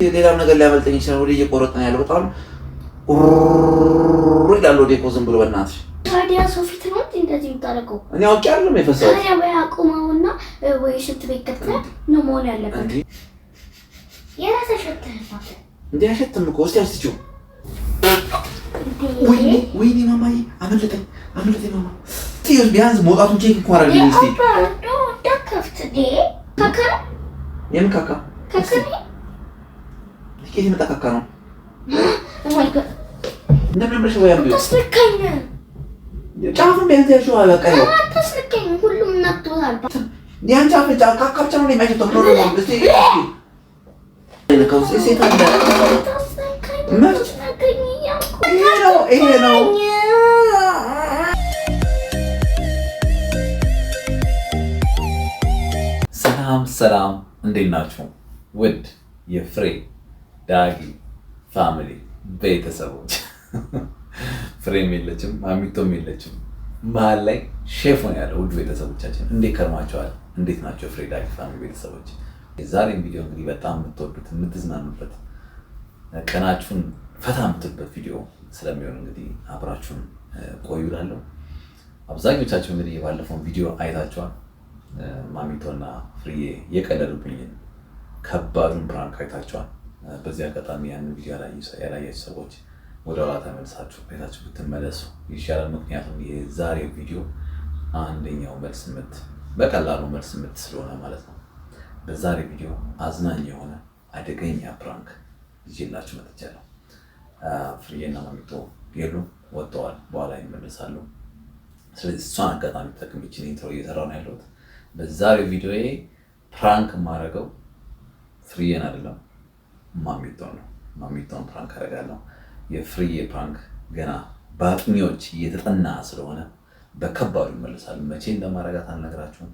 ሌላም ነገር ሊያመልጠኝ ይችላል። ወደ እየቆረጥን ያለው በጣም ይላል። ወደ እኮ ዝም ብሎ በእናትሽ ታዲያ ሰው ፊት ነው እንደዚህ የምታደርገው? እኔ አውቄ አይደለም የፈሰሰው። ታዲያ ወይ አቁመውና ወይ ሽንት ቤት ከተህ ነው መሆን ያለበት። የራስህ ሸተህ እንዴ? አሸተም እኮ እስቲ አስጪው። ወይኔ ማማዬ አመለጠኝ ማማ። እስቲ ቢያንስ መውጣቱን ቼክ እንኳን አድርጊ እስቲ። ዳከፍት ዴ ካካ የምን ካካ? ካካ እስኪ የመጣ ካካ ነው። ወይ እንደምን ብለሽ ወይ አምጪው። ተስልከኝ ጫፉን ቢያንስ ያሽው አላቀኝ። ተስልከኝ ሁሉም ነክቶታል። ያን ጫፍ ካካ ብቻ ነው የሚያሸተው ነው ነው እስቲ ለካውስ ሴት አለ መች ይሄ ነው። ሰላም እንዴት ናችሁ? ውድ የፍሬ ዳጊ ፋሚሊ ቤተሰቦች፣ ፍሬም የለችም ማሚቶም የለችም፣ መሀል ላይ ሼፍ ነው ያለው። ውድ ቤተሰቦቻችን እንዴት ከርማችኋል? እንዴት ናቸው ፍሬ ዳጊ ፋሚሊ ቤተሰቦች? የዛሬን ቪዲዮ እንግዲህ በጣም የምትወዱት የምትዝናኑበት ቀናችሁን ፈታ የምትሉበት ቪዲዮ ስለሚሆን እንግዲህ አብራችሁን ቆዩ እላለሁ። አብዛኞቻችሁ እንግዲህ የባለፈውን ቪዲዮ አይታችኋል። ማሚቶና ፍሬዬ የቀለዱብኝን ከባዱን ፕራንክ አይታችኋል። በዚህ አጋጣሚ ያንን ቪዲዮ ያላያችሁ ሰዎች ወደ ኋላ ተመልሳችሁ ቤታችሁ ብትመለሱ ይሻላል። ምክንያቱም የዛሬው ቪዲዮ አንደኛው መልስ ምት በቀላሉ መልስ ምት ስለሆነ ማለት ነው። በዛሬ ቪዲዮ አዝናኝ የሆነ አደገኛ ፕራንክ ይዤላችሁ መጥቻለሁ። ፍሬዬና ማሚቶ የሉም፣ ወጥተዋል፣ በኋላ ይመለሳሉ። ስለዚህ እሷን አጋጣሚ ተጠቅሜ ኢንትሮ እየሰራሁ ነው ያለሁት። በዛሬው ቪዲዮዬ ፕራንክ የማደርገው ፍሬዬን አይደለም ማሚቶን ነው። ማሚቶን ፕራንክ አደርጋለሁ። የፍሬዬ ፕራንክ ገና በአጥኚዎች እየተጠና ስለሆነ በከባዱ ይመለሳሉ። መቼ እንደማደርጋት አልነግራችሁም።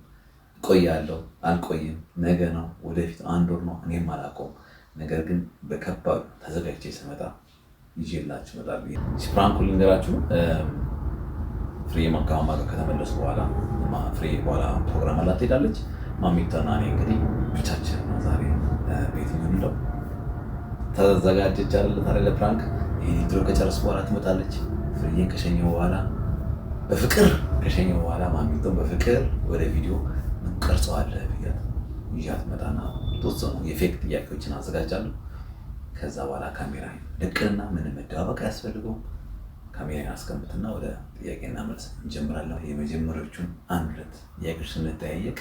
ቆያለሁ አልቆይም፣ ነገ ነው ወደፊት፣ አንድ ወር ነው፣ እኔም አላውቀውም። ነገር ግን በከባዱ ተዘጋጅቼ ስመጣ ይዤላችሁ እመጣለሁ። ፕራንኩን ልንገራችሁ። ፍሬዬ ከማማ ጋር ከተመለሱ በኋላ ፍሬዬ በኋላ ፕሮግራም አላት ትሄዳለች። ማሚቶና እኔ እንግዲህ ብቻችን ነው ዛሬ ቤት የምንለው። ተዘጋጀች አይደለ ታዲያ ለፕራንክ። ይሄን ኢንትሮ ከጨረስ በኋላ ትመጣለች። ፍሬዬን ከሸኘው በኋላ በፍቅር ከሸኘው በኋላ ማሚቶን በፍቅር ወደ ቪዲዮ ቀርጸዋለህ ብያት ይዣት መጣና ተወሰኑ የፌክ ጥያቄዎችን አዘጋጃለሁ። ከዛ በኋላ ካሜራ ደቅንና ምንም መደባበቅ አያስፈልገውም። ካሜራን አስቀምጥና ወደ ጥያቄና መልስ እንጀምራለን። የመጀመሪያዎቹን አንድ ሁለት ጥያቄዎች ስንጠያየቅ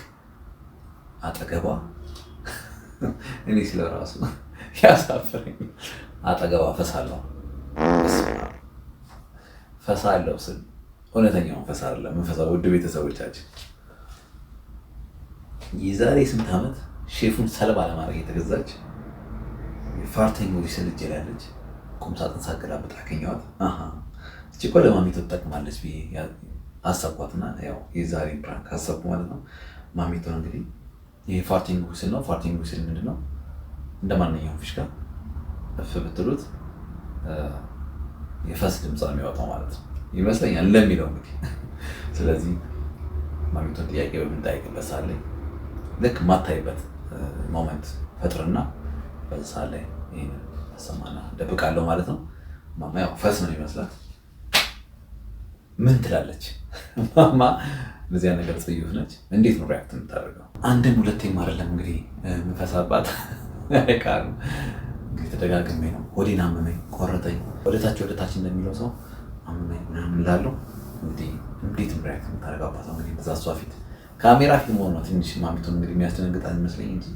አጠገቧ እኔ ስለራሱ ያሳፍረኝ አጠገቧ ፈሳለሁ ስል እውነተኛውን ፈሳ አይደለም መንፈሳዊ። ውድ ቤተሰቦቻችን የዛሬ ስንት ዓመት ሼፉን ሰለባ ለማድረግ የተገዛች ፋርተኛ ወይስ ልጅ ያለች ቁም ሳጥን ሳገላብጥ አገኘኋት። እቺ እኮ ለማሚቶ ትጠቅማለች ብዬ አሰብኳትና ያው የዛሬ ፕራንክ አሰብኩ ማለት ነው። ማሚቶ እንግዲህ ይሄ ፋርቲንግ ዊስል ነው። ፋርቲንግ ዊስል ምንድነው? እንደማንኛውም ፊሽካ እፍ ብትሉት የፈስ ድምፅ ነው የሚወጣው ማለት ነው ይመስለኛል ለሚለው እንግዲህ። ስለዚህ ማሚቶን ጥያቄ በምንጠይቅበት ሰዓት ላይ ልክ ማታይበት ሞመንት ፈጥርና በዛ ሰዓት ላይ ይሄንን አሰማና ደብቃለሁ ማለት ነው። ማማ ያው ፈስ ነው ይመስላት። ምን ትላለች ማማ? በዚያ ነገር ጽዩፍ ነች። እንዴት ነው ሪአክት የምታደርገው? አንድም ሁለቴም አይደለም እንግዲህ የምፈሳባት አይካሉ እንግዲህ ተደጋግሜ ነው። ሆዴን አመመኝ፣ ቆረጠኝ፣ ወደታች እንደሚለው ሰው አመመኝ ምናምን እላለሁ። እንግዲህ እንዴት ነው ሪአክት የምታደርጋባት? እንግዲህ በዛ እሷ ፊት ካሜራ ፊት መሆኑ ነው ትንሽ ማሚቶን እንግዲህ የሚያስደነግጣት ይመስለኝ እንጂ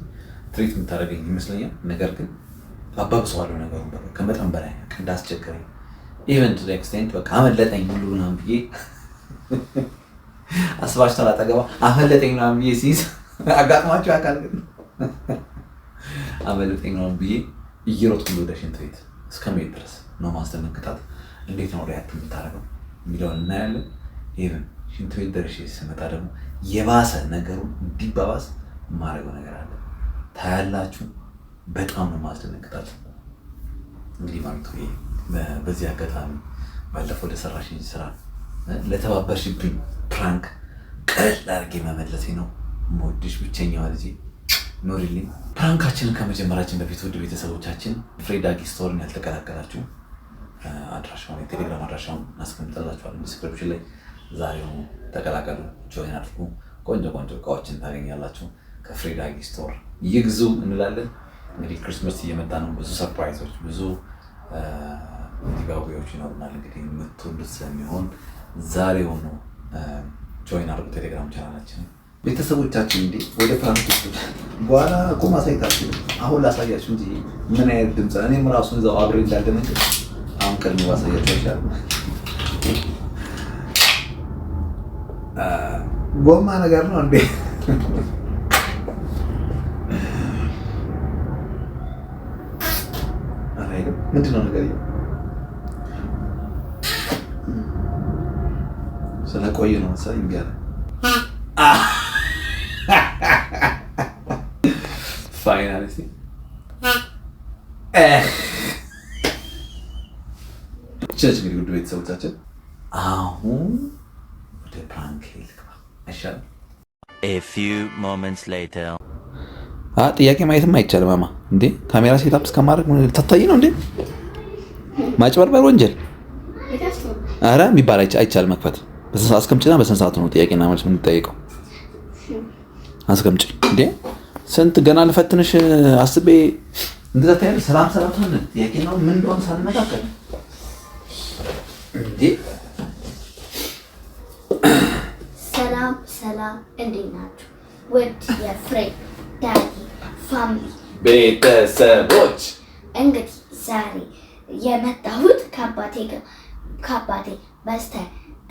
ትሪት የምታደርገኝ ይመስለኛል። ነገር ግን አባብሰዋለሁ ነገሩን ከመጠን በላይ እንዳስቸገረኝ ኢቨንት ኤክስቴንት በቃ አመለጠኝ ሁሉ ምናምን ብዬ አስባችኋል። አጠገባ አመለጠኝ ምናምን ብዬ ሲይዝ አጋጥሟቸው ያውቃል። ግን አመለጠኝ ምናምን ብዬ እየሮጥኩ ወደ ሽንት ቤት እስከመሄድ ድረስ ነው ማስደነግጣት። እንዴት ነው ሪአክት የምታደርገው የሚለውን እናያለን። ኢቨን ሽንት ቤት ደርሼ ስመጣ ደግሞ የባሰ ነገሩን እንዲባባስ የማደርገው ነገር አለ። ታያላችሁ። በጣም ነው ማስደነግጣት። እንግዲህ ማሚቶ በዚህ አጋጣሚ ባለፈው ለሰራሽኝ ስራ ለተባበርሽብኝ ፕራንክ ቀለል አድርጌ መመለሴ ነው። የምወድሽ ብቸኛዋ ልጄ ኖሪልኝ። ፕራንካችንን ከመጀመራችን በፊት ውድ ቤተሰቦቻችን ፍሬ ዳጊ ስቶርን ያልተቀላቀላችሁ አድራሻውን የቴሌግራም አድራሻውን እናስቀምጥላችኋለን ዲስክሪፕሽን ላይ። ዛሬው ተቀላቀሉ፣ ጆይን አድርጉ። ቆንጆ እቃዎችን ታገኛላችሁ ከፍሬ ዳጊ ስቶር ይግዙ እንላለን። እንግዲህ ክሪስማስ እየመጣ ነው። ብዙ ሰርፕራይዞች፣ ብዙ ጊቫዌዎች ይኖሩናል። እንግዲህ የምትወዱት ስለሚሆን ዛሬውኑ ጆይን አድርጉ ቴሌግራም ቻናላችንን። ቤተሰቦቻችን እንዲህ ወደ ፕራንክ በኋላ እኮ ማሳየታችሁ አሁን ላሳያችሁ እንጂ ምን አይነት ድምፅ እኔም ራሱን እዛው አብሬ እንዳልደነግጥ አሁን ቀድሜ ማሳያችሁ ይሻላል። ጎማ ነገር ነው እንዴ? ምንድን ነው ነገር ስለቆየ ነው መሰለኝ እንዲያለ ፋይናሊ ቸች እንግዲህ ውድ ቤተሰቦቻችን አሁን ወደ ፕራንክ ልግባ አይሻልም? A few moments later. ጥያቄ ማየትም አይቻልም። ማማ እንዴ ካሜራ ሴታፕ እስከማድረግ ታታይ ነው እንዴ? ማጭበርበር ወንጀል። ኧረ የሚባል አይቻልም። መክፈት አስቀምጭና በስንት ሰዓቱ ነው ጥያቄና መልስ የምንጠይቀው? አስቀምጭ እንዴ ስንት ገና ልፈትንሽ አስቤ እንደዛ ታያለሽ። ሰላም ሆነ ጥያቄ ነው ምን እንደሆነ ሳንነጋገር እንዴ። ሰላም እንዴት ናችሁ? ውድ የፍሬ ዳጊ ፋሚሊ ቤተሰቦች እንግዲህ ዛሬ የመጣሁት ከአባቴ በስተ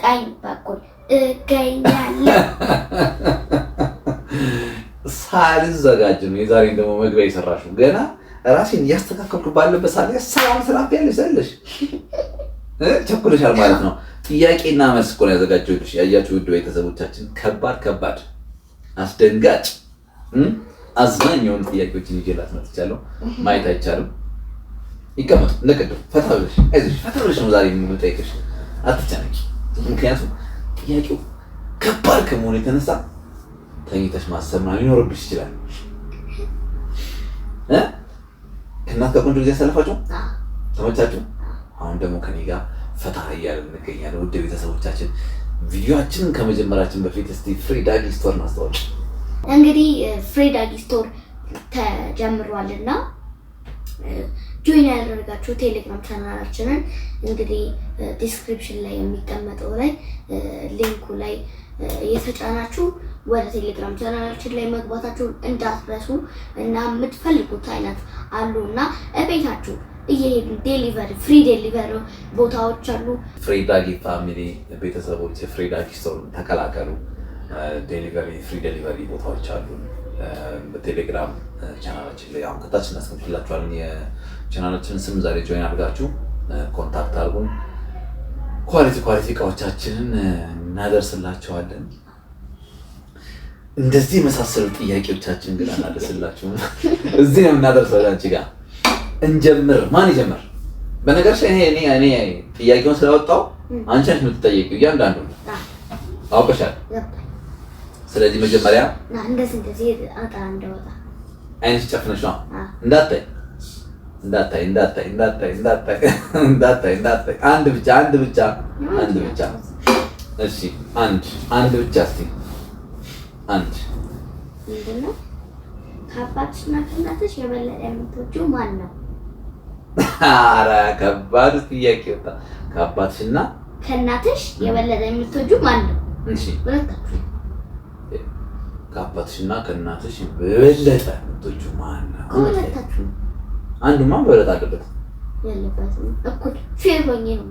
ቀኝ በኩል እገኛለሁ። ሳልዘጋጅ ነው የዛሬን ደግሞ መግቢያ የሰራሽው። ገና ራሴን እያስተካከልኩ ባለበት ሰላም ያለሽ ቸኩለሻል ማለት ነው። ጥያቄና መልስ እኮ ነው ያዘጋጀሁልሽ። ያያችሁ ውድ ቤተሰቦቻችን ከባድ አስደንጋጭ አዝናኝ የሆኑ ጥያቄዎችን ይዤላት መጥቻለሁ። ማየት አይቻልም። ይቀመጡ እንደቀደም ፈታ ብለሽ አይዞሽ፣ ፈታ ብለሽ ነው ዛሬ የምጠይቅሽ። አትጨነቂ፣ ምክንያቱም ጥያቄው ከባድ ከመሆኑ የተነሳ ተኝተሽ ማሰብ ምናምን ሊኖርብሽ ይችላል። ከእናት ጋር ቆንጆ ጊዜ ያሳለፋችሁ ተመቻችሁ? አሁን ደግሞ ከኔ ጋር ፈታ እያለን እንገኛለን። ውድ ቤተሰቦቻችን ቪዲዮአችንን ከመጀመራችን በፊት እስቲ ፍሬ ዳጊ ስቶር እናስተዋወቅ። እንግዲህ ፍሬ ዳጊ ስቶር ተጀምሯልና ጆይን ያደረጋችሁ ቴሌግራም ቻናላችንን እንግዲህ ዲስክሪፕሽን ላይ የሚቀመጠው ላይ ሊንኩ ላይ የተጫናችሁ ወደ ቴሌግራም ቻናላችን ላይ መግባታችሁን እንዳትረሱ እና የምትፈልጉት አይነት አሉና እቤታችሁ እየሄዱ ፍሪ ዴሊቨሪ ቦታዎች አሉ። ፍሬ ዳጊ ፋሚሊ ቤተሰቦች ፍሬ ዳጊ ስቶር ተቀላቀሉ። ፍሪ ዴሊቨሪ ቦታዎች አሉ። በቴሌግራም ቻናላችን ላይ አሁን ከታች እናስቀምጥላችኋለን የቻናላችንን ስም። ዛሬ ጆይን አድርጋችሁ ኮንታክት አድርጉን። ኳሊቲ እቃዎቻችንን እናደርስላችኋለን። እንደዚህ የመሳሰሉ ጥያቄዎቻችን ግን አናደርስላችሁም። እዚህ ነው የምናደርሰው። አንቺ ጋር እንጀምር። ማን ይጀምር? በነገርሽ እኔ ጥያቄውን ስላወጣው አንቺ ነሽ የምትጠየቂው እያንዳንዱ አውቀሻል። ስለዚህ መጀመሪያ እንደዚህ አጣ እንደወጣ አይንሽ ጨፍነሽ ነው እንዳታይ። አንድ ብቻ። እሺ አንድ ብቻ። እስቲ አንድ ምንድነው? ከአባትሽና ከእናትሽ የበለጠ የምትወጂው ማን ነው? ኧረ ከባድ ጥያቄ ወጣ። ከአባትሽና ከእናትሽ የበለጠ የምትወጂው ማን ነው? እሺ ሁለታችሁ። ከአባትሽና ከእናትሽ የበለጠ የምትወጂው ማን ነው? ሁለታችሁ። አንዱማ መበለጥ አለበት። የለበትም። እኩል ፌር ሆኜ ነው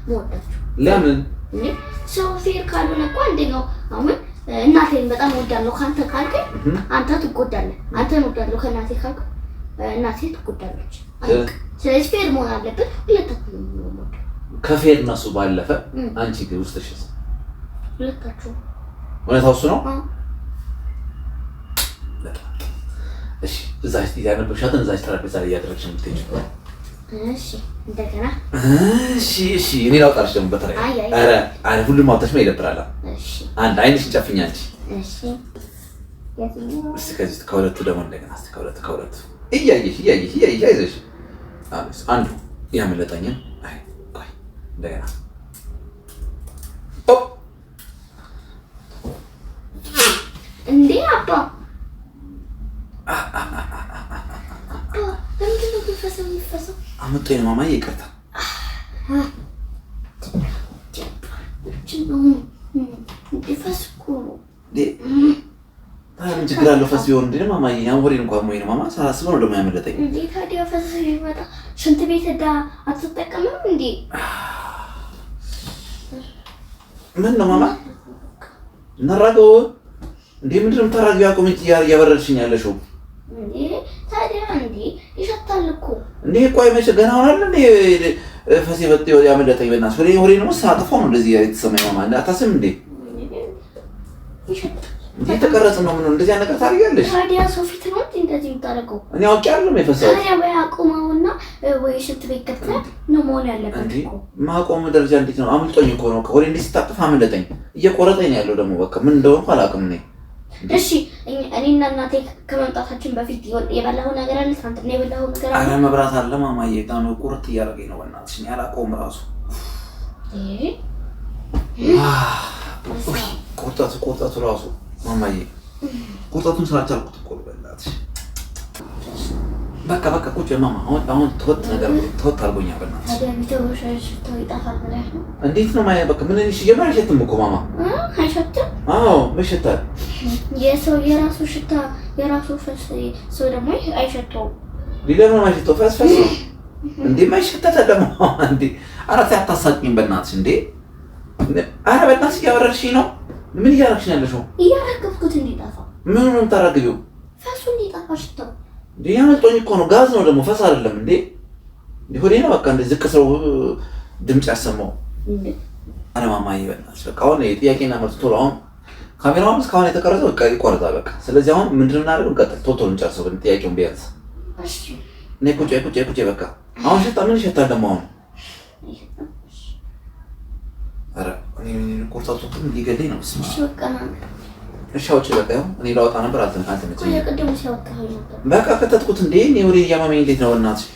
የምወዳችሁ። ለምን? ሰው ፌር ካልሆነ እኮ አንደኛው አሁን እናቴን በጣም እወዳለሁ ካንተ ካልከኝ አንተ ትጎዳለህ። አንተን እወዳለሁ ከእናቴ ካልኩ እናቴ ትጎዳለች። ስለዚህ ፌር መሆን አለበት። ሁለታችሁ ነው። ከፌር እነሱ ባለፈ አንቺ ግን ውስጥሽስ? ሁለታችሁ። እውነታው እሱ ነው። እሺ እዛች ያነበብሻትን እዛች ጠረጴዛ ላይ እያደረግሽ ነው የምትሄጂው። እሺ እንደገና እሺ እኔ ላውጣልሽ ደግሞ በተለይ ሁሉም አውጥተሽ ነው ይደብራል። እሺ አንድ አይንሽን ጨፍኝ አንቺ። እሺ እስቲ ከዚህ ከሁለቱ ደግሞ እንደገና እስቲ ከሁለቱ እያየሽ አይዞሽ አንዱ ያመለጠኝን አይ ቆይ እንደገና እንዴ አባ ለምንድን ነው የሚፈሰው? አመጣኝ ነው ማማዬ ይቅርታ ታዲያ ችግር አለው ፈስ ቢሆን እንዴ ማማዬ ያንወሬ እንኳን ሞይ ነው ማማ ሳላስበው ነው ደግሞ ያመለጠኝ እንዴ ታዲያ ፈስ ሲመጣ ሽንት ቤት ሄዳ አትጠቀምም እንዴ ምን ነው ማማ እናራገው እንዴ ምንድነው ተራጊው አቆምጭ ያበረድሽኝ ያለሽው እንዴ ታዲያ እንዴ ይሸታል እኮ እንዴ ቆይ መቼ ገና ሆናል እንዴ ፈስ ይወጣ ያመለጠኝ በእናትሽ ወሬ ነው ሳጥፎ ነው እንደዚህ የተሰማኝ ማማ እንዳታስም እንዴ ይሸታል እንዴ ተቀረጽ ነው ምን እንደዚህ ነገር ታሪያለሽ ታዲያ ሶፊት ነው እንደዚህ የምታረገው እኔ አውቄ አይደለም የፈሰው ታዲያ ወይ አቆመውና ወይ ሽንት ቤት ከተህ ነው መሆን ያለበት እኮ ማቆም ደረጃ እንዴት ነው አምልጦኝ እኮ ነው ወሬ እንዴት ሲታጠፍ አመለጠኝ እየቆረጠኝ ነው ያለው ደግሞ በቃ ምን እንደሆነ አላውቅም ነኝ እሺ እኔና እናቴ ከመምጣታችን በፊት የበላው ነገር አለ ሳንተና የበላው ነገር አለ አረ መብራት አለ ማማዬ ታኑ ቁርጥ እያደረገኝ ነው በእናትሽ እኔ አላውቀውም ራሱ ቁርጠቱ ራሱ ማማዬ ቁርጠቱን ሳልቻልኩት እኮ በእናትሽ በቃ ቁጭ ማማ አሁን ተወጥ አድርጎኛል በእናትሽ ታዲያ ቢተውሽ ይጣፋል ብለሽ ነው እንዴት ነው ማያ በቃ ምን እሺ ጀመር አይሸትም እኮ ማማ አይሸትም አዎ መሸታል የሰው የራሱ ሽታ የራሱ ፈስ ሰው ደግሞ አይሸተውም ሊለምን ማይሸተው ፈስ እንዴ ማይሸተታ ደግሞ እንዴ አራታ አታሳቂኝ በእናትሽ እንዴ አረ በእናትሽ ያወረርሽኝ ነው ምን እያደረግሽ ነው ያለሽው እያረገብኩት እንዲጣፋ ምን ነው የምታረግቢው ፈሱ እንዲጣፋ ሽታው ያመልጦኝ እኮ ነው ጋዝ ነው ደግሞ ፈስ አይደለም እንዴ ሆዴ ነው በቃ እንደ ዝቅ ሰው ድምጽ ያሰማው አረ ማማዬ በእናትሽ በቃ አሁን ጥያቄና መልስ ቶሎ አሁን ካሜራውን እስካሁን የተቀረጸው በቃ ይቆረጣል በቃ ስለዚህ አሁን ምንድነው እናደርገው እንቀጥል ቶሎ እንጨርሰው ግን ጥያቄውን ቢያንስ እሺ ነይ ቁጭ በቃ አሁን ሸታ ምን ይሸታል ደግሞ አሁን አረ እኔ ምን ቆርጣቱ ሊገለኝ ነው ስማ እሺ በቃ እሺ አውጪ በቃ እኔ ላወጣ ነበር አልተመቸኝ ቆይ ቀደም ሲያወጣው ነበር በቃ ከተትኩት እንዴ እኔ ወሬ እያማመኝ እንዴት ነው እናትሽ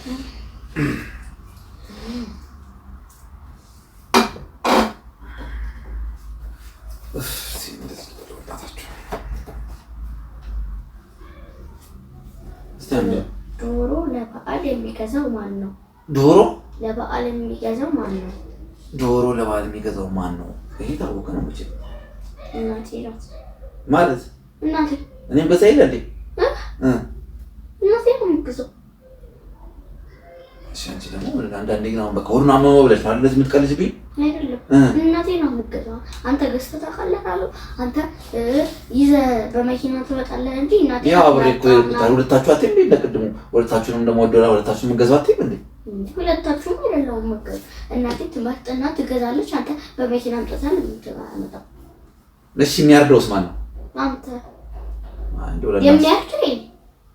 ዶሮ ለበዓል የሚገዛው ማን ነው? ዶሮ ለበዓል የሚገዛው ማን ነው? ዶሮ ለበዓል የሚገዛው ማን ነው? ይሄ ታውቆ ነው እንጂ እናቴ ናት ማለት እናቴ እኔም በዛ ይላል እናቴ ነው የምትገዛው እሺ አንቺ ደግሞ አንዳንዴ ግን አሁን በቃ ወሩን አመመው ብለሽ ማለት ለዚህ የምትቀልጅብኝ አይደለም እናቴ ነው የምትገዛው አንተ ገዝተህ ታውቃለህ አለው አንተ ይዘህ በመኪና ትመጣለህ እንጂ እናቴ ያው አብሬ እኮ ሁለታችሁ አትይም እንደ ቅድሙ ሁለታችሁንም ደግሞ ወደራ ሁለታችሁም ገዛው አትይም እንዴ ሁለታችሁም አይደለም መገዝ እናቴ ትመጣና ትገዛለች አንተ በመኪና አምጥተህ የምትመጣው እሺ የሚያርደውስ ማን ነው አንተ አንዱ ለና የሚያርደው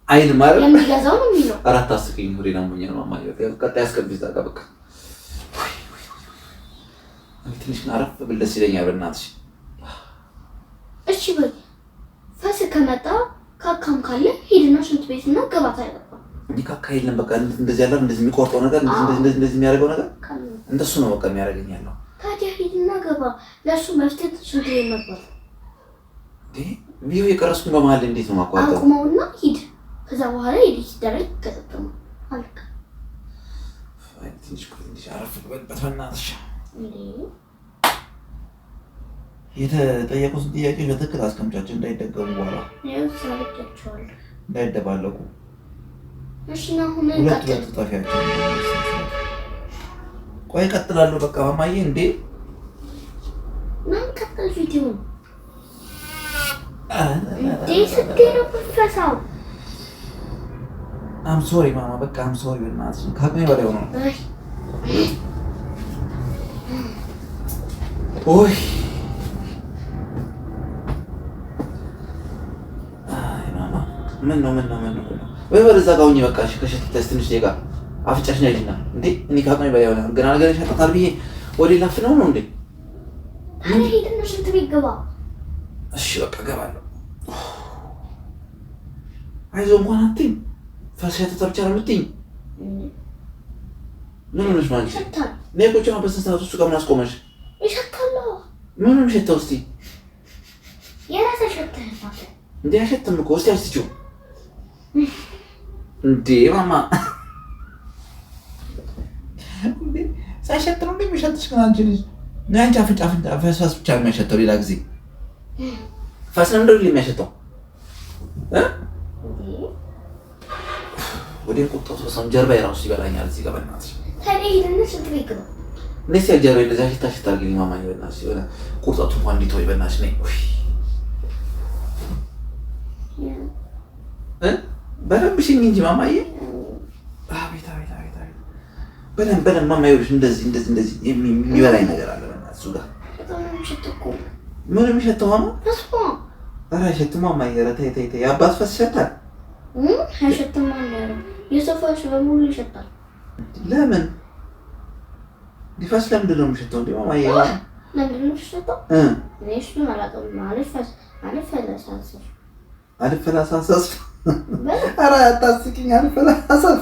አይል ማለት የሚገዛው ነው የሚለው አራት አስቂኝ ወሬ ነው ማማዬ ማማዬ ቀጣይ አስከብዝ በቃ ትንሽ አረፍ ብል ደስ ይለኛል በእናትሽ እሺ በይ ፈስ ከመጣ ካካም ካለ ሄድና ሽንት ቤትና ገባት አይገባ እንዴ ካካ የለም በቃ እንደዚህ ያለው እንደዚህ የሚቆርጠው ነገር እንደዚህ የሚያደርገው ነገር እንደሱ ነው በቃ የሚያደርገኝ ያለው ታዲያ ሄድና ገባ ለሱ መፍትሄ ሽንት ቤት ነበር እንዴ ቪዲዮ የቀረስኩኝ በመሃል እንዴት ነው ማቋረጥ አቁመውና ሂድ ከዛ በኋላ ሄድ ይደረግ ከተጠቀሙ አልካ ትንሽ አረፍ በልበት በእናትሽ እንዴ የተጠየቁት ጥያቄ በትክክል አስቀምጫቸው እንዳይደገሙ በኋላ ነው ሳልጨቸዋል እንዳይደባለቁ እሺ ነው ሁለት ጣፊያቸው ቆይ ቀጥላለሁ በቃ ማማዬ እንዴ ማን ቀጥል ቪዲዮ እንዴ ስትገረው ፈሳው I'm sorry ማማ በቃ I'm sorry በእናትሽ ካገኘ ወዲያው ነው ኦይ አይ ማማ ምን ነው ወይ ወደዛ ጋውኝ በቃ እሺ ከሸተተስ ትንሽ ደጋ አፍጫሽ ነይና እንዴ እኔ ካገኘ ወዲያው ነው ገና ነገር ሸተታል ብዬ ወዴ ላፍነው ነው እንዴ አይ ሄድና ሽንት ቤት ገባ እሺ በቃ ገባለሁ አይዞህ እንኳን አትይም። ፈስ ሸተተ ብቻ ነው የምትይኝ። ምን ሆነሽ ነው አንቺ? ነይ ቁጭ ነው በስንት ሰዓት ውስጥ ከምን አስቆመሽ? ይሸታል። ምን ነው የሚሸተው? እስኪ የራስህ ሸተህ እንዴ? አሸተም እኮ እስኪ አስቲው እንዴ ማማ እንዴ ሳይሸት ነው እንደሚሸትሽ ግን አንቺ ልጅ ነይ አንቺ አፍንጫ ፈሳስ ብቻ ነው የሚያሸተው። ሌላ ጊዜ ፈስ ነው እንደው የሚያሸተው ወዴ ቁጣው ሰው ጀርባ የራሱ ይበላኛል። እዚህ ጋር በእናትሽ ታዲያ ሄደን ሽንት ቤት ነው ነይ ሲያጀርባ ለዛ ሽታሽታ አድርጊልኝ ማማዬ በእናትሽ። የሆነ ቁርጠቱ እንኳን እንዲተው በእናትሽ ነይ። በደንብ ሽኝ እንጂ ማማዬ። አቤት አቤት አቤት አቤት በደንብ በደንብ ማማዬ እንደዚህ የሚበላኝ ነገር አለ በእናትሽ እሱ ጋር። ምን የሚሸተው ሆኖ ኧረ አይሸትም ማማዬ። ኧረ ተይ ተይ ተይ የአባት ፈስ ይሸታል። አይሸትም ማለት የሰው ፈስ በሙሉ ይሸታል። ለምን ሊፈስ ለምንድን ነው የሚሸተው እንዴ ማማዬ? ለምንድን ነው የሚሸተው? እኔ እሱን አላውቅም። አልፈላሳሳስ ኧረ አታስቂኝ። አልፈላሳሳስ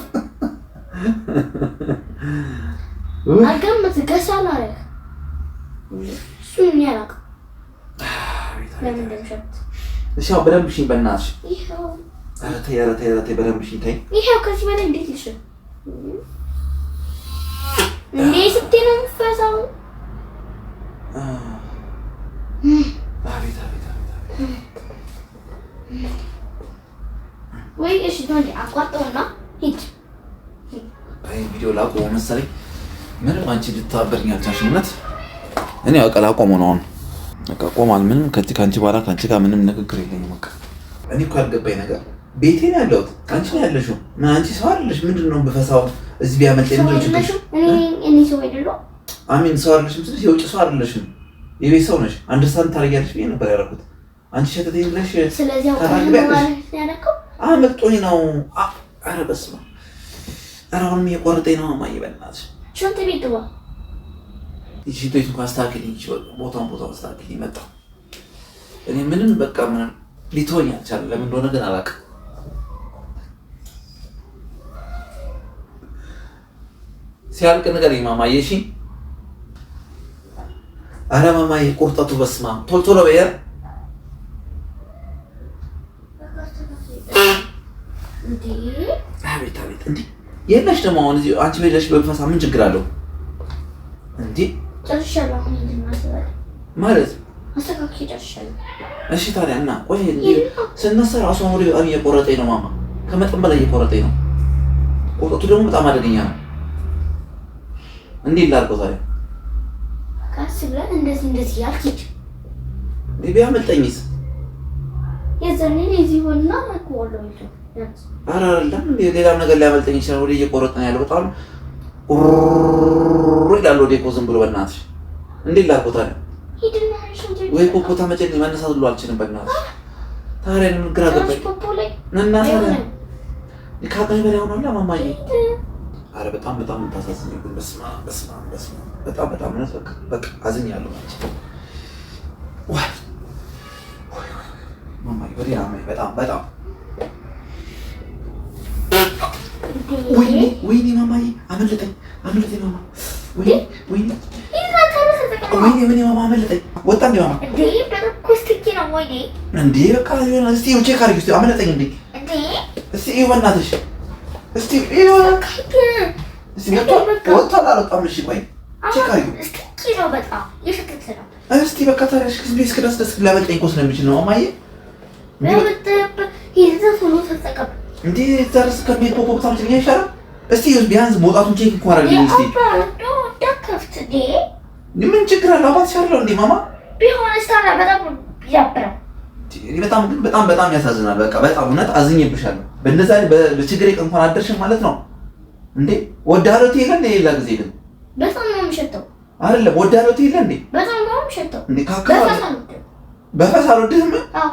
አልገምት ገሳላ አለ እሱን እኔ አላውቅም ለምን እንደሚሸት። እሺ አሁን በደንብ ሽኝ በእናትሽ። ይኸው ኧረ ተይ ኧረ ተይ ኧረ ተይ በደንብ ሽኝ ተይ። ይኸው ከዚህ በላይ እንዴት ይሽል እንዴ? ስትይ ነው የምትፈሳው። አቤት አቤት አቤት ወይ እሺ ነው አቋርጠውና ሂድ። አይ ቪዲዮ ላቆመ መሰለኝ። ምንም አንቺ ልታበርኝ አልቻልሽም። እውነት እኔ አውቃለሁ ላቆመው ነው አሁን በቃ ቆማል። ምንም ከአንቺ በኋላ ከአንቺ ጋር ምንም ንግግር የለኝም። በቃ እኔ እኮ ያልገባኝ ነገር ቤቴ ነው ያለሁት አንቺ ነው ያለሽው። ምን አንቺ ሰው አይደለሽ? ምንድን ነው በፈሳው እዚህ ቢያመልጠኝ ነው ችግርሽ? እኔ ሰው አይደለሁ። አሚን ሰው አይደለሽም ስልሽ የውጭ ሰው አይደለሽም፣ የቤት ሰው ነሽ። አንደርስታንድ ታደርጊያለሽ ብዬ ነበር ያደረኩት። አንቺ ሸተተኝ ብለሽ ስለዚህ አውቃለሁ ያደረከው አመልጦኝ ነው። ኧረ በስመ አብ! ኧረ አሁንም እየቆረጠኝ ነው ማማዬ በእናትሽ። ሽንት ቤት ግባ። ሽንት ቤት እንኳን አስተካክልኝ፣ ቦታውን አስተካክልኝ መጣሁ። እኔ ምንም በቃ ምንም ሊተወኝ አልቻለም። ለምን እንደሆነ ግን አላውቅም። ሲያልቅ ንገረኝ ማማዬ እሺ? ኧረ ማማዬ ቁርጠቱ በስመ አብ! ቶሎ ቶሎ በይ። አቤት አቤት እንዴ የለሽ ደግሞ አሁን እዚህ አንቺ በለሽ በፈሳ ምን ችግር አለው እንዴ? ጨርሻለሁ። አሁን ማለት አስተካክዬ ጨርሻለሁ። እሺ ታዲያ እና ቆይ ስነሳ ራሱ አሁን በጣም እየቆረጠኝ ነው ማማ፣ ከመጠን በላይ እየቆረጠኝ ነው። ቁርጠቱ ደግሞ በጣም አደገኛ ነው። እንዴት ላድርገው ታዲያ? ቀስ ብለን እንደዚህ ያልኩት ቢያመልጠኝስ? የዘኔ እዚህ ሆና አልኩዋለሁ እንዴ? ኧረ አይደለም ሌላም ነገር ሊያመልጠኝ ይችላል። ወደ እየቆረጠኝ ያለው በጣም ይላል ወደ እኮ ዝም ብሎ በእናትሽ እንዴት ላድርገው ታዲያ? ሂድና ሽንት ወይ ፖፖ ታመጨኝ መነሳት ሁሉ አልችልም በእናትሽ። ታዲያ ምን ግራ ገባኝ እና ታዲያ ከአቅሜ በላይ ሆኗል ማማዬ። ኧረ በጣም የምታሳዝኝ ግን በስመ አብ በስመ አብ በስመ አብ በጣም እውነት በቃ አዝኛለሁ አንቺ ወይ ማማዬ ወዲያ ማማዬ በጣም ወይኔ ማማዬ አመለጠኝ ማማ ወይኔ ማማ አመለጠኝ። ወጣ እንዴ ማማ እንዴ በቃ እስቲ ቼክ አድርጊ እስቲ አመለጠኝ እንዴ እስቲ ይኸው በእናትሽ እስቲ ይኸው እስቲ ወጣ አልወጣም። እሺ ቆይ ቼክ አድርጊ እስቲ በቃ ታዲያ እስኪ ሊያመልጠኝ እኮ ስለሚችል ነው ማማዬ። እንዴ ዘርስ ከቤት ፖፖ ታምጪኝ አይሻልም? እስቲ ቢያንስ መውጣቱን ቼክ እንኳን አድርጊ እስቲ። ምን ችግር አለ? አባትሽ አይደለው እንዴ ማማ? ቢሆንስ ታዲያ በጣም ያብራል። በጣም ያሳዝናል። በቃ በጣም እውነት አዝኜብሻለሁ። በእነዛ በችግሬ ቀን እንኳን አደርሽም ማለት ነው እንዴ? ወዳሎት የለ እንዴ? ሌላ ጊዜ ግን በጣም ነው የሚሸተው። አይደለም ወዳሎት የለ እንዴ? በጣም ነው የሚሸተው እንዴ? በፈስ አልወድህም። አዎ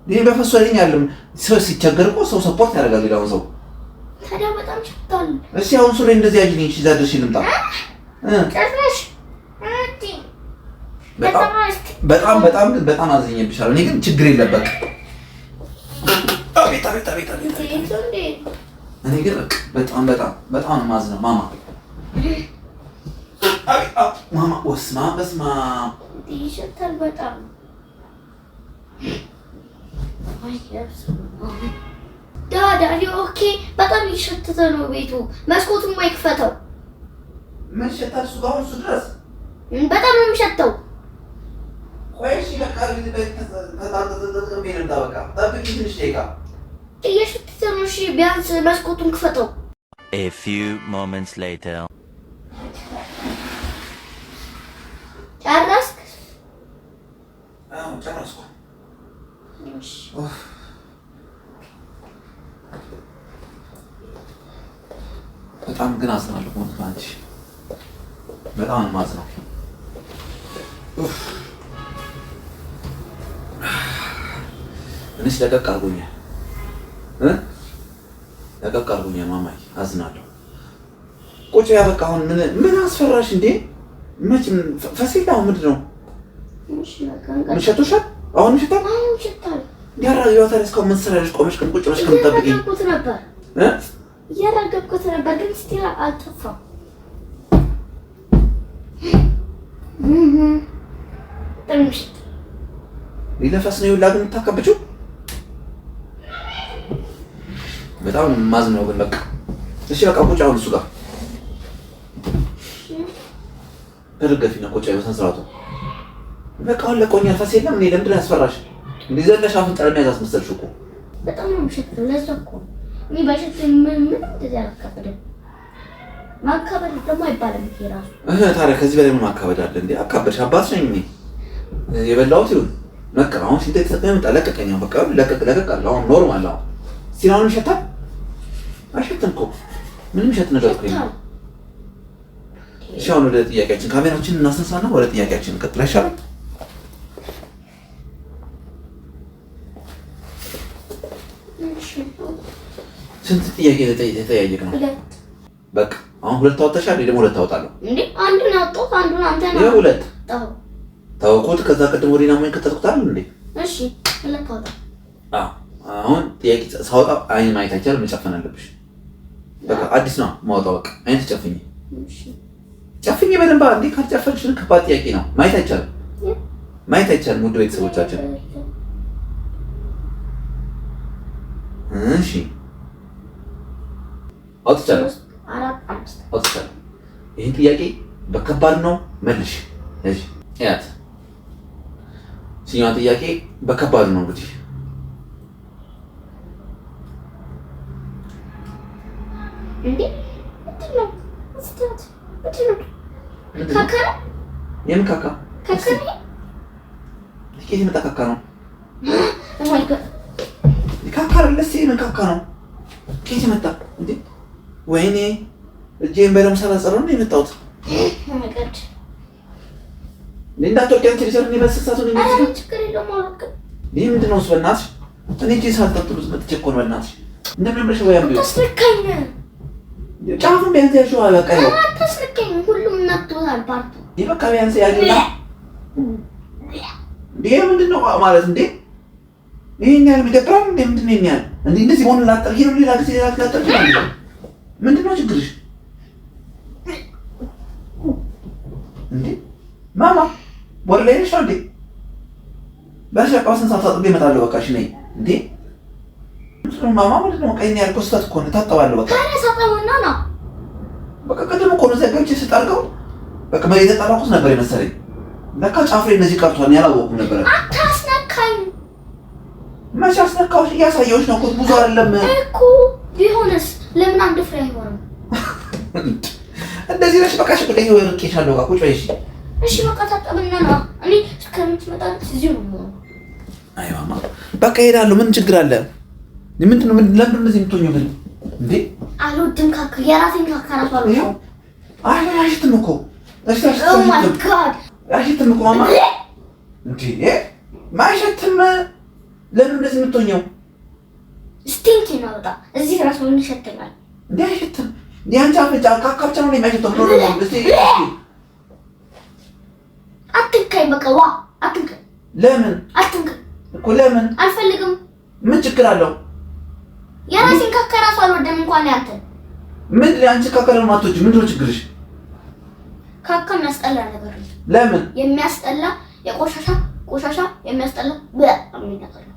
ይሄ በፈስ ወደኛ አይደለም። ሰው ሲቸገር እኮ ሰው ሰፖርት ያደርጋል ሌላው ሰው። ታዲያ በጣም ይሸታል። እሺ አሁን ሱሪ እንደዚህ ያጅኝ እሺ፣ እዛ ድረሽ ልምጣ ጨርሽ በጣም አዝኜብሻለሁ። እኔ ግን ችግር የለም በቃ። አቤት እኔ ግን በጣም ማዝነው ማማ ማማ በስመ አብ ይሸታል በጣም ዳዳ ኦኬ በጣም ይሸተተ ነው ቤቱ መስኮቱን ማይክፈተው ምን ሸታል እሱ ጋር እሱ ድረስ በጣም ነው የሚሸተው ቆይሽ ለካሪ ተጣጣጣጣ ቢረዳ በቃ ታጥቂ ትንሽ ደቂቃ እየሸተተ ነው እሺ ቢያንስ መስኮቱን ክፈተው A few moments later ጨረስክ ጨረስኩ እሺ በጣም ግን አዝናለሁ አንቺ በጣም ማዝነው እኔስ ለቀቅ አድርጎኛል ማማዬ አዝናለሁ ቁጭ ያ በቃ አሁን ምን አስፈራሽ እንዴ መቼም ፈሲላው ምንድን ነው እሺ በቃ ምሸቶሻል አሁን ምሽታል ያራዩታል እስካሁን ምን ስራሽ ቆመሽ ግን ቁጭ ብለሽ ከምትጠብቂኝ እያራገብኩት ነበር ግን ስቲል አልጠፋም ጥምሽት ሊነፈስ ነው ይላል የምታከብችው በጣም ማዝነው ግን በቃ እሺ በቃ ቁጭ አሁን እሱ ጋር ተደገፊና ቁጭ በሰን ስርዓቱ በቃ አሁን ለቆኛል ፈሲላ ምን ለምንድን ነው ያስፈራሽ እንዲዘለሽ አፍን ጠረሚያዝ አስመሰልሽ እኮ በጣም ነው የምሸተው ለዛ እኮ እኔ ባሸት ምን እንደዚህ አላካበደም ማካበድ ደግሞ አይባልም ይሄ ራሱ ታዲያ ከዚህ በላይ ምን ማካበድ አለ እንዴ አካበድሽ አባትሽ ነኝ እኔ የበላሁት ይሁን በቃ አሁን ሲንተ ተሰጠኝ መጣለቀቀኝ በቃ ለቀቅ አለ አሁን ኖርማል አሁን ሲናውን ይሸታል አይሸትም እኮ ምንም ይሸት ነገር እኮ ነው እሺ አሁን ወደ ጥያቄያችን ካሜራችንን እናስነሳና ወደ ጥያቄያችን እንቀጥል አይሻልም ስንት ጥያቄ ተጠያየቅ ነው በቃ አሁን ሁለት አወጣሻል ደግሞ ሁለት አወጣለሁ እንዴ አንዱን አወጣው አንዱን አንተ ነው ይሄ ሁለት ታውቁት ከዛ ቀደም ወዲና ምን ከተጥቁታል እንዴ እሺ ሁለት አወጣ አሁን ጥያቄ ሳወጣ አይን ማየት አይቻልም መጨፈን አለብሽ በቃ አዲስ ነው ማውጣው በቃ አይን ተጨፍኝ እሺ ጨፍኝ በደንብ እንዴ ካልጨፈንሽ ከባድ ጥያቄ ነው ማየት አይቻልም ውድ ቤተሰቦቻችን እሺ አውጥቻለሁ ይሄን ጥያቄ በከባድ ነው መልሽ እሺ ያት ሲኛው ጥያቄ በከባድ ነው እንግዲህ እንዴ ምንድነው ስታት ምንድነው ካካ የምን ካካ ካካ ዲኬት መጣ ካካ ነው ማይ ጋድ ካካ ለሲ ምን ካካ ነው ኬት መጣ እንዴ ወይኔ እጄን በደምብ ሳላጸረው ነው የመጣሁት ማይ ጋድ እንዳትወርቂ አንቺ ሊሰር ነው በስሳቱ ነው የሚመስለው ችግር የለውም አውቅ ይሄ ምንድነው በእናትሽ እኔ እጄ ሳልጠጥሉት መጥቼ እኮ ነው በእናትሽ እንደምን ብለሽ ወያም ቢሆን ተስልከኝ ጫፉን ቢያንስ ያልሽው አበቃ ነው ተስልከኝ ሁሉም ነጥቷል ፓርቱ ይበቃ ቢያንስ ያልና ይሄ ምንድነው ማለት እንዴ ይሄን ያህል የሚደብረው እንዴ ምንድነው ይሄን እንዴ እንደዚህ ሆነ ላጠርኪ ነው ሌላ ጊዜ ላጠርኪ ነው ምንድነው ችግርሽ እንዴ ማማ ወር ላይ ነሽ እንዴ በሻቃውስን ሳታጥብ ይመጣል በቃ እሺ ነኝ እንዴ ማማ ምንድነው ቀይን ያልኩት ስታት እኮ ነው ታጠባለሁ በቃ ታረሳጣውና ነው በቃ ቀደም እኮ ነው ዘጋጅ ስታርገው በቃ መሬት ተጣላኩት ነበር የመሰለኝ ለካ ጫፍ ላይ እነዚህ ቀርቷል ያላወቁም ነበር አታስነካኝ መቼ አስነካውሽ እያሳየሁሽ ነው እኮ ብዙ አይደለም እኮ ቢሆንስ ለምን አንድ ፍሬ አይሆንም እንደዚህ ነሽ በቃ ሽቁ ላይ ወርቄሻለሁ በቃ ቁጭ በይ እሺ በቃ ታጠብና ነው እኔ እስከምትመጣ እዚሁ ነው አይ ማማ በቃ ሄዳለሁ ምን ችግር አለ ምንድነው ለምን እንደዚህ የምትሆኚው ግን እንዴ አልወድም ካካ የራሴን ካካ ራሱ አልወድም አይሽትም እኮ ኦ ማይ ጋድ አይሽትም እኮ ማማ እንዴ ማይሽትም ለምን እንደዚህ የምትሆኚው ስቲንኪ ነው በጣም እዚህ ራሱ ምን ይሸተኛል እንዴ አይሽትም ያንቺ አፍንጫ ካካ ብቻ ነው የሚያሽተው ነው እስቲ አትንካኝ በቃ ዋ አትንካኝ ለምን አትንካኝ እኮ ለምን አልፈልግም ምን ችግር አለው የራሴን ካካ ራሱ አልወደም እንኳን ያንተ ምን አንቺ ካካለ ማቶች ምንድን ነው ችግርሽ? ካካ የሚያስጠላ ነገር ነው። ለምን የሚያስጠላ ቆሻሻ የሚያስጠላ በጣም ነገር ነው።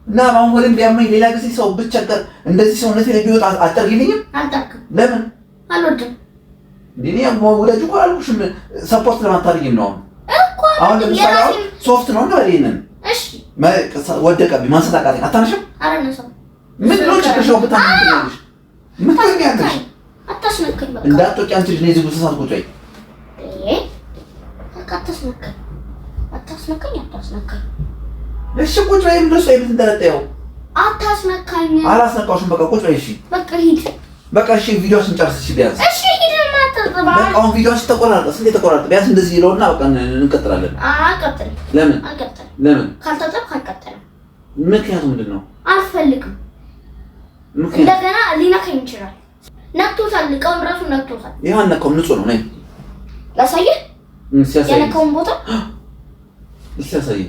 እና አሁን ወለም ቢያመኝ ሌላ ጊዜ ሰው ብቸገር እንደዚህ ሰውነቴ ላይ ቢወጣ አጠርጊልኝም? አልጠርክም። ለምን አልወድም። ዲኒ ወለጅ እኮ አልኩሽም ሰፖርት ለማታርጊም ነው አሁን ለምሳሌ ሶፍት ነው እንደበለኝን እሺ ወደቀብኝ ማንሰጣቃኝ አታነሽም? አረነሰው ምን ነው ችግርሽ? ብታምኚልሽ ምን ትኛለሽ? አታስነከኝ በቃ እንዳትወጪ አንቺ ልጅ ነዚህ ጉልሳት ቁጭ በይ አታስነካኝ እሺ ቁጭ በይ እንደሱ የምትንጠለጠየው አታስነካኝ አላስነካውሽም በቃ ቁጭ በይ እሺ በቃ ሂድ በቃ እሺ ቪዲዮ ስንጨርስ እሺ ቢያንስ እሺ ሂድ ማተጠባ በቃ አሁን ቪዲዮ ተቆራረጠ ስንት ተቆራረጠ ቢያንስ እንደዚህ ይለውና በቃ እንቀጥላለን አቀጥል ለምን ካልተጠብክ አልቀጥልም ምክንያቱ ምንድነው አልፈልግም እንደገና ሊነካኝ ይችላል ነክቶታል ልቀውን ራሱ ነክቶታል ይሄን ነካው ንጹህ ነው ነይ ላሳየህ የነካውን ቦታ ይሳሳይ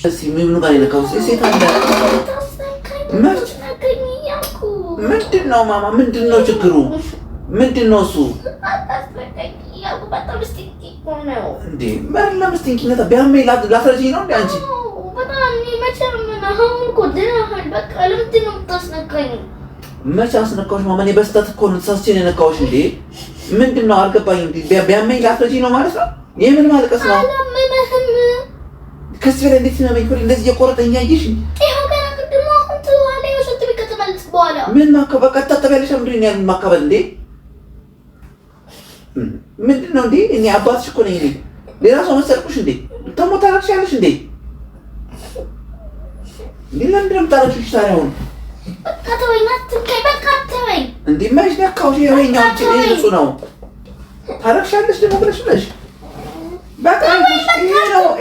እሺ ምን ጋር የነካው ሴት አለ ምንድነው ማማ ምንድነው ችግሩ ምንድነው እሱ እንዴ ማን ለምስቲንኪነታ ቢያመኝ ላስረጂኝ ነው እንዴ አንቺ በጣም መቼም ነው ኮደናል በቃ ለምንድን ነው የምታስነካኝ መቼ አስነካውሽ ማማ እኔ በስተት እኮ ነው ተሳስቼ ነው የነካውሽ እንዴ ምንድነው አልገባኝም ቢያመኝ ላስረጂኝ ነው ማለት ነው ይሄ ምን ማለቀስ ነው አላመመህም ከዚህ በላይ እንዴት ነው የሚቆይ እንደዚህ እየቆረጠኝ አየሽ ይሄው ገና ቅድም አሁን ተዋለ የሽንት ቤት ከተመለስክ በኋላ ምን ማከበቃ ተጠበለሽ ምንድን ነው ያልን ማከበል እንዴ ምንድነው እንዴ እኔ አባትሽ እኮ ነኝ ሌላ ሰው መሰልኩሽ እንዴ ተሞታላችሽ እንዴ ለምንድን ነው የምታለቅሺው ታዲያ አሁን በቃ ተወኝ አትንካኝ በቃ ተወኝ እንዴ መች ነካውሽ ይኸውኛው ንጹህ ነው ታለቅሻለሽ ደግሞ ብለሽ በቃ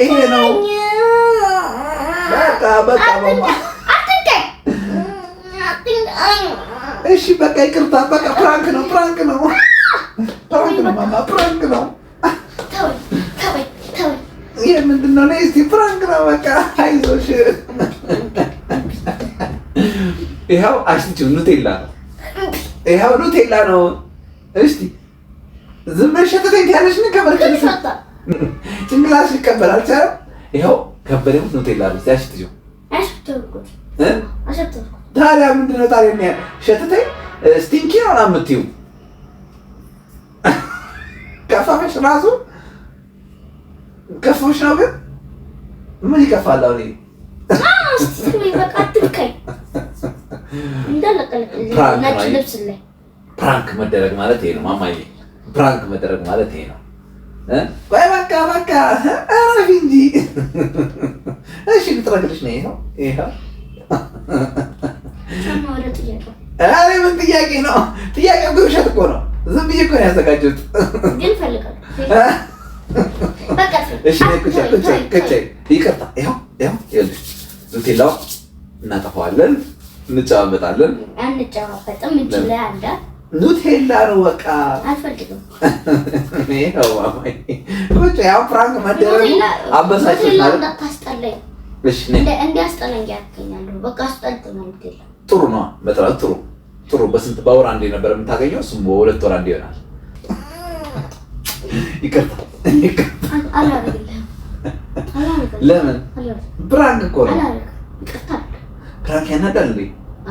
ይሄ ነው በቃ ማማ አትንካኝ እሺ በቃ ይቅርታ በቃ ፕራንክ ነው ማማ ፕራንክ ነው ተወኝ ይሄ ምንድነው ነው እስቲ ፕራንክ ነው በቃ አይዞሽ ይሄው አሽቲው ኑቴላ ነው እስቲ ዝም ብለሽ ተተንካለሽ ነው ከመርከሽ ጭንቅላሽ ይቀበላል ቻው ይሄው ከበደው ኑቴላ ነው ያሽቲው አሽተው ታዲያ ምንድነው ታዲያ ሸተተኝ ስቲንኪ ነው አምጥዩ ከፋሽ ራሱ ከፋሽ ነው ግን ምን ይከፋል አሁን በቃ አትንካኝ እንዳለቀለቅ ነጭ ልብስ ላይ ፕራንክ መደረግ ማለት ይሄ ነው ማማዬ ፕራንክ መደረግ ማለት ይሄ ነው ቆይ በቃ አረፍ እንጂ እሺ ልትረግልሽ ነው ይሄው አረ ምን ጥያቄ ነው ጥያቄው ውሸት እኮ ነው ዝም ብዬ እኮ ነው ያዘጋጀሁት ግን ፈልጋለሁ በቃ እሺ ከቻ ይቅርታ ይሄው ይኸውልሽ ኑቴላው እናጠፋዋለን እንጫወታለን አንጫወትም እንጂ ላይ አለ ኑቴላ ነው በቃ አልፈልግም ይሄው ማማዬ ወጭ ያው ፕራንክ መደረጉ አበሳጭ ማለት እንዳታስጠላኝ እሺ እንዲያስጠላኝ ያከኛለሁ በቃ አስጠልተኛል ኑቴላ ጥሩ ነው በጣም ጥሩ በስንት በወር አንዴ ነበር የምታገኘው እሱም በሁለት ወር አንዴ ይሆናል ይቅርታ አላረግልህም ለምን ፕራንክ እኮ ነው ይቅርታ ፕራንክ ያናዳል እንዴ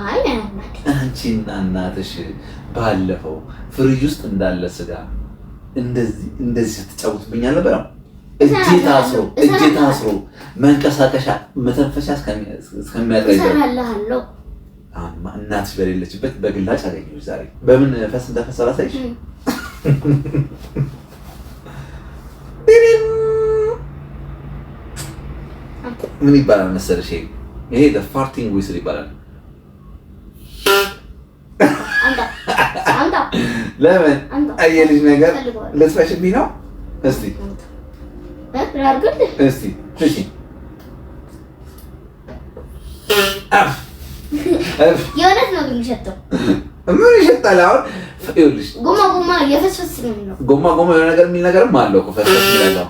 አይ ያናዳል አንቺና እናትሽ ባለፈው ፍሪጅ ውስጥ እንዳለ ስጋ እንደዚህ ስትጫወቱብኝ አልነበረም እጄ ታስሮ መንቀሳቀሻ መተንፈሻ እስከሚያደርግ እሰራልሃለሁ እናትሽ በሌለችበት በግላጭ አገኘሁሽ ዛሬ በምን ፈስ እንደፈሰራ ሳይሽ ምን ይባላል መሰለሽ ይሄ the farting whistle ይባላል አንተ ለምን አየልሽ ነገር ልትፈሽብኝ ነው እስቲ እሺ የእውነት ነው የሚሸተው ምን ይሸታል አሁን ይኸውልሽ ጎማ የፈሰስ ነው ጎማ የሆነ ነገር የሚል ነገርም አለው እኮ ፈሰስ የሚለው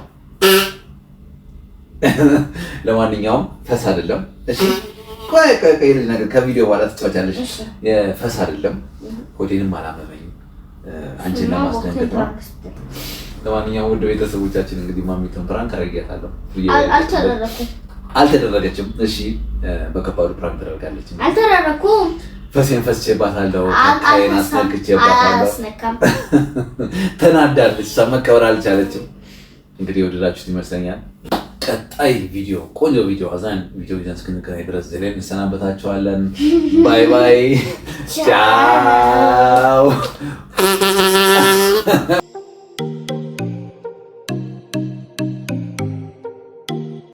ለማንኛውም ፈስ አይደለም እሺ ቆይ ነገር ከቪዲዮ በኋላ ትጫወቻለሽ። የፈስ አይደለም ሆዴንም አላመመኝም አንቺን ለማስደንገጥ ነው። ለማንኛውም ውድ ቤተሰቦቻችን እንግዲህ ማሚቶን ፕራንክ አረጋታለሁ። አልተደረገችም። እሺ በከባዱ ፕራንክ ተደርጋለች። አልተደረኩም። ፈሴን ፈስቼባታለሁ። ካይና አስነክቼባታለሁ። ተናዳለች። መቀበር አልቻለችም። እንግዲህ ወደዳችሁት ይመስለኛል። ቀጣይ ቪዲዮ ቆንጆ ቪዲዮ አዛን ቪዲዮ ይዘን እስክንገናኝ ድረስ ዘለን እንሰናበታችኋለን። ባይ ባይ ቻው።